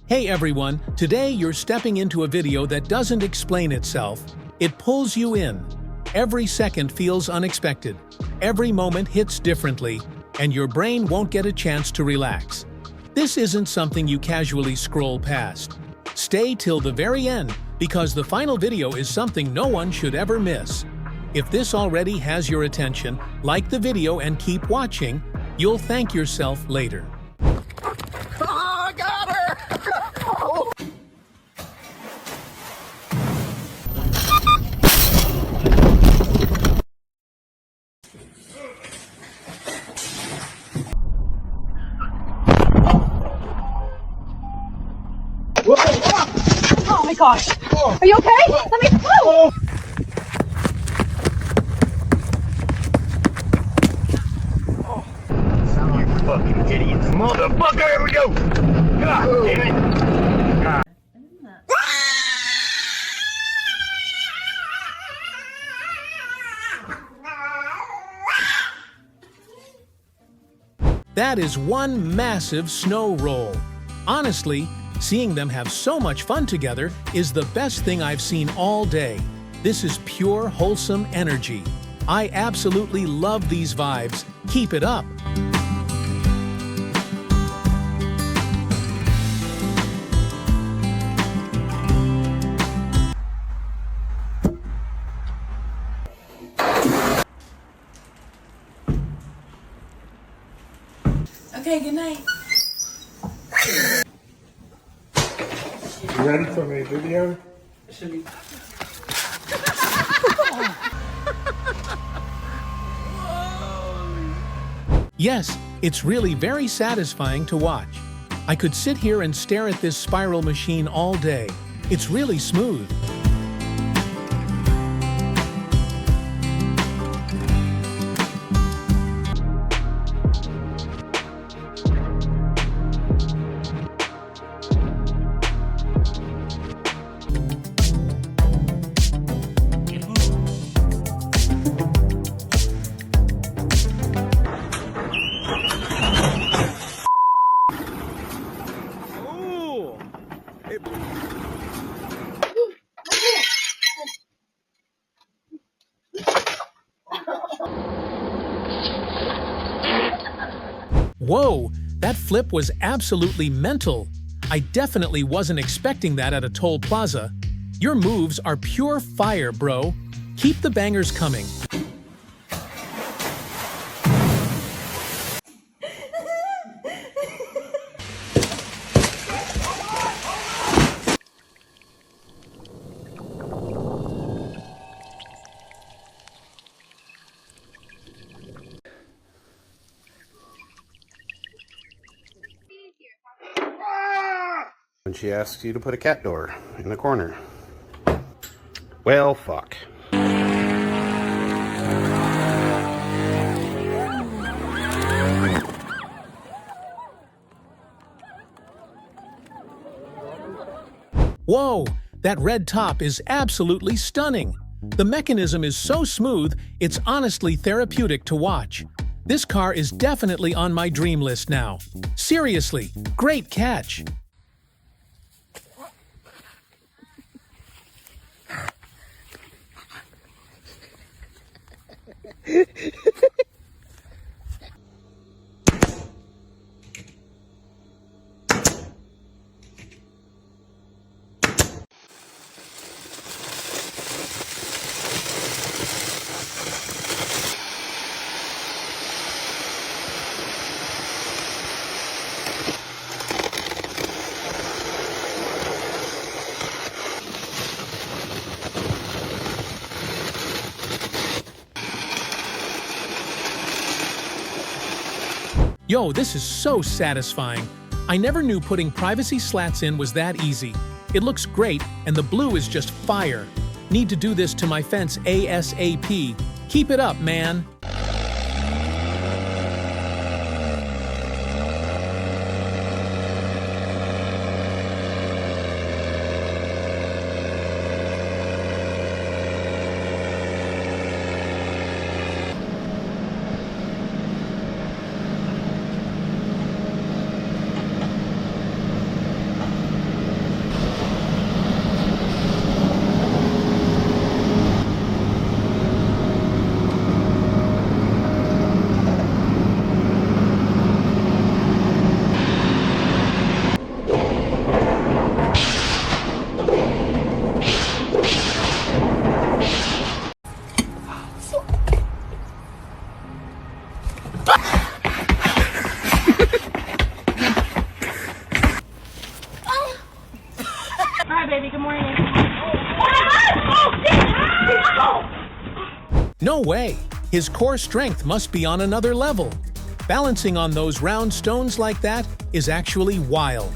Hey everyone, today you're stepping into a video that doesn't explain itself. It pulls you in. Every second feels unexpected. Every moment hits differently, and your brain won't get a chance to relax. This isn't something you casually scroll past. Stay till the very end, because the final video is something no one should ever miss. If this already has your attention, like the video and keep watching. You'll thank yourself later. Oh, I got her! Oh. Oh my gosh! Are you okay? Let me go! Sound like fucking idiots. Motherfucker, here we go! God damn it! God. That is one massive snow roll. Honestly, seeing them have so much fun together is the best thing I've seen all day. This is pure, wholesome energy. I absolutely love these vibes. Keep it up. Okay, good night. You ready for my video? Should be. Yes, it's really very satisfying to watch. I could sit here and stare at this spiral machine all day. It's really smooth. Whoa, that flip was absolutely mental. I definitely wasn't expecting that at a toll plaza. Your moves are pure fire, bro. Keep the bangers coming. When she asks you to put a cat door in the corner. Well, fuck. Whoa, that red top is absolutely stunning. The mechanism is so smooth, it's honestly therapeutic to watch. This car is definitely on my dream list now. Seriously, great catch. Yo, this is so satisfying. I never knew putting privacy slats in was that easy. It looks great, and the blue is just fire. Need to do this to my fence ASAP. Keep it up, man. Hi, baby. Good morning. No way! His core strength must be on another level. Balancing on those round stones like that is actually wild.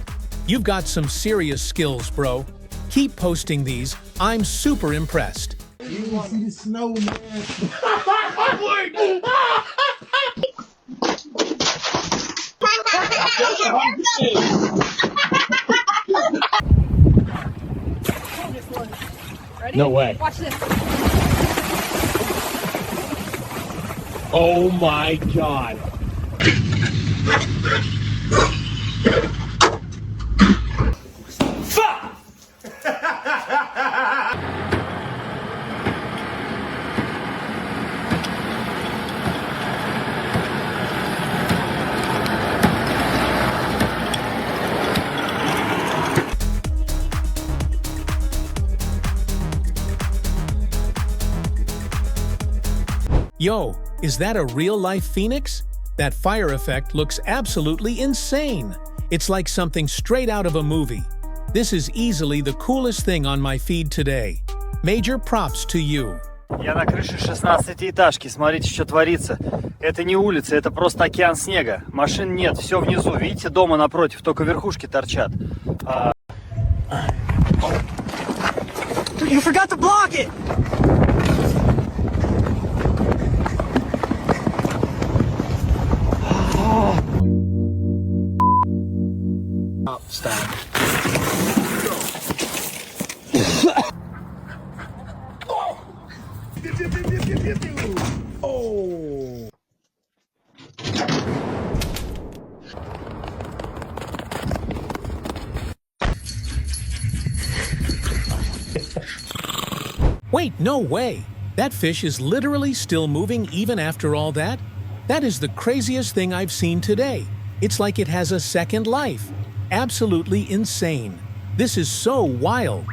You've got some serious skills, bro. Keep posting these. I'm super impressed. You want to see the snow, man? Ready? No way. Watch this. Oh my god. Fuck! Yo, is that a real-life phoenix? That fire effect looks absolutely insane. It's like something straight out of a movie. This is easily the coolest thing on my feed today. Major props to you. Я на крыше 16-этажки, смотрите, что творится. Это не улица, это просто океан снега. Машин нет, все внизу. Видите, дома напротив, только верхушки торчат. You forgot to block it! Stop. Oh. Wait, no way! That fish is literally still moving even after all that? That is the craziest thing I've seen today. It's like it has a second life. Absolutely insane. This is so wild.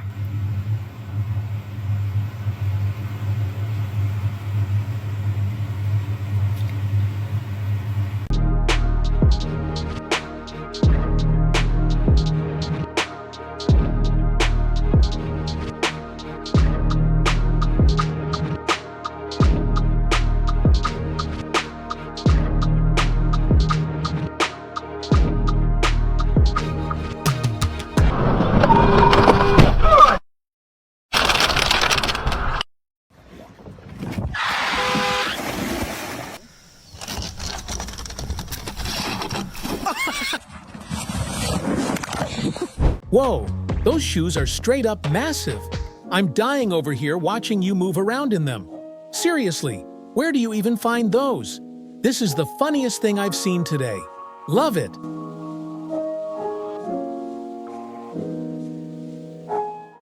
Whoa, those shoes are straight up massive. I'm dying over here watching you move around in them. Seriously, where do you even find those? This is the funniest thing I've seen today. Love it.